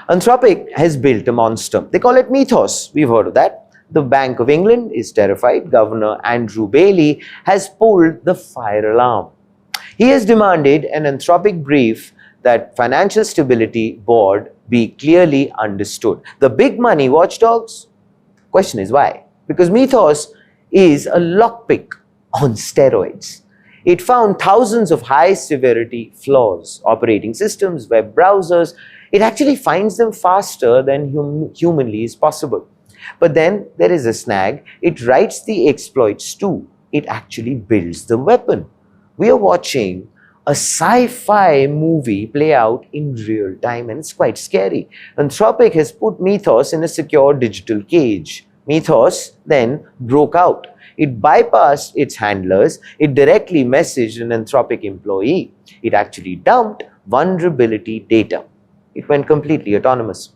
Anthropic has built a monster. They call it Mythos. We've heard of that. The Bank of England is terrified. Governor Andrew Bailey has pulled the fire alarm. He has demanded an Anthropic brief that Financial Stability Board be clearly understood. The big money watchdogs? Question is why? Because Mythos is a lockpick on steroids. It found thousands of high-severity flaws, operating systems, web browsers. It actually finds them faster than humanly is possible. But then there is a snag. It writes the exploits too. It actually builds the weapon. We are watching a sci-fi movie play out in real time, and it's quite scary. Anthropic has put Mythos in a secure digital cage. Mythos then broke out. It bypassed its handlers. It directly messaged an Anthropic employee. It actually dumped vulnerability data. It went completely autonomous.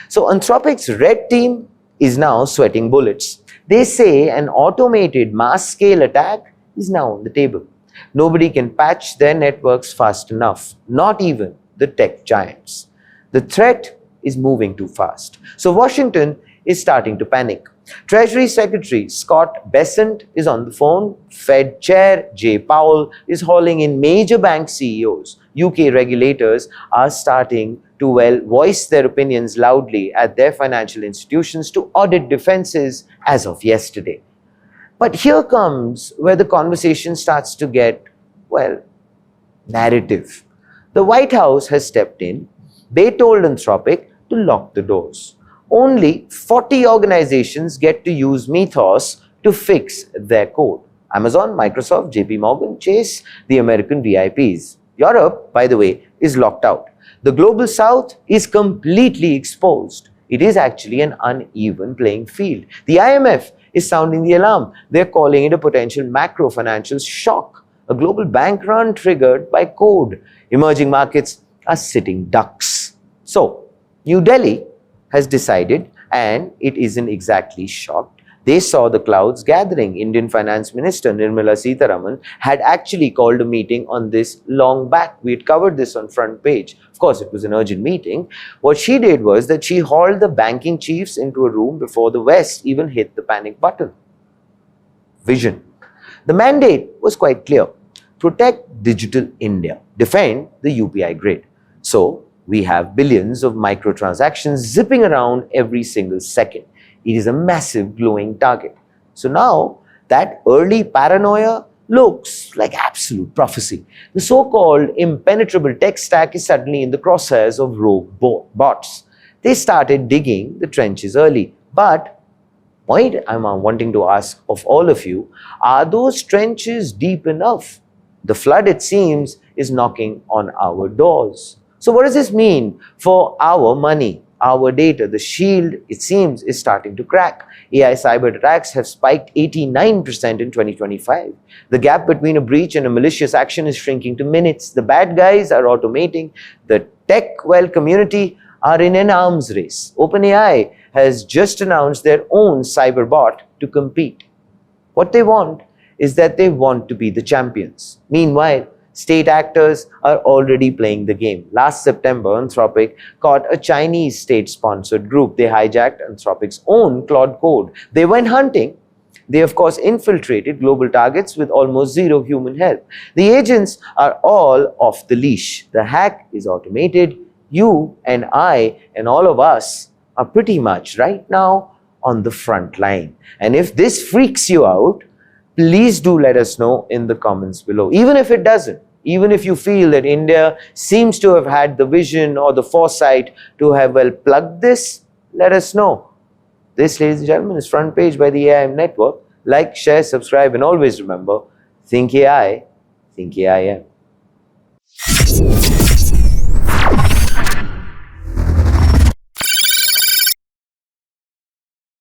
So Anthropic's red team is now sweating bullets. They say an automated mass-scale attack is now on the table. Nobody can patch their networks fast enough, not even the tech giants. The threat is moving too fast. So Washington is starting to panic. Treasury Secretary Scott Bessent is on the phone. Fed Chair Jay Powell is hauling in major bank CEOs. UK regulators are starting to, voice their opinions loudly at their financial institutions to audit defenses as of yesterday. But here comes where the conversation starts to get, narrative. The White House has stepped in. They told Anthropic to lock the doors. Only 40 organizations get to use Mythos to fix their code. Amazon, Microsoft, JP Morgan, Chase, the American VIPs. Europe, by the way, is locked out. The global south is completely exposed. It is actually an uneven playing field. The IMF is sounding the alarm. They're calling it a potential macro financial shock, a global bank run triggered by code. Emerging markets are sitting ducks. So, New Delhi has decided, and it isn't exactly shocked. They saw the clouds gathering. Indian Finance Minister Nirmala Sitharaman had actually called a meeting on this long back. We had covered this on front page. Of course, it was an urgent meeting. What she did was that she hauled the banking chiefs into a room before the West even hit the panic button. Vision. The mandate was quite clear. Protect digital India. Defend the UPI grid. So, we have billions of microtransactions zipping around every single second. It is a massive glowing target. So now that early paranoia looks like absolute prophecy. The so-called impenetrable tech stack is suddenly in the crosshairs of rogue bots. They started digging the trenches early. But point I'm wanting to ask of all of you, are those trenches deep enough? The flood, it seems, is knocking on our doors. So what does this mean for our money, our data? The shield, it seems, is starting to crack. AI cyber attacks have spiked 89% in 2025. The gap between a breach and a malicious action is shrinking to minutes. The bad guys are automating. The tech, community are in an arms race. OpenAI has just announced their own cyber bot to compete. What they want is that they want to be the champions. Meanwhile, state actors are already playing the game. Last September, Anthropic caught a Chinese state-sponsored group. They hijacked Anthropic's own Claude code. They went hunting. They, of course, infiltrated global targets with almost zero human help. The agents are all off the leash. The hack is automated. You and I and all of us are pretty much right now on the front line. And if this freaks you out, please do let us know in the comments below. Even if it doesn't, even if you feel that India seems to have had the vision or the foresight to have plugged this, let us know. This, ladies and gentlemen, is Front Page by the AIM Network. Like, share, subscribe, and always remember, think AI, think AIM.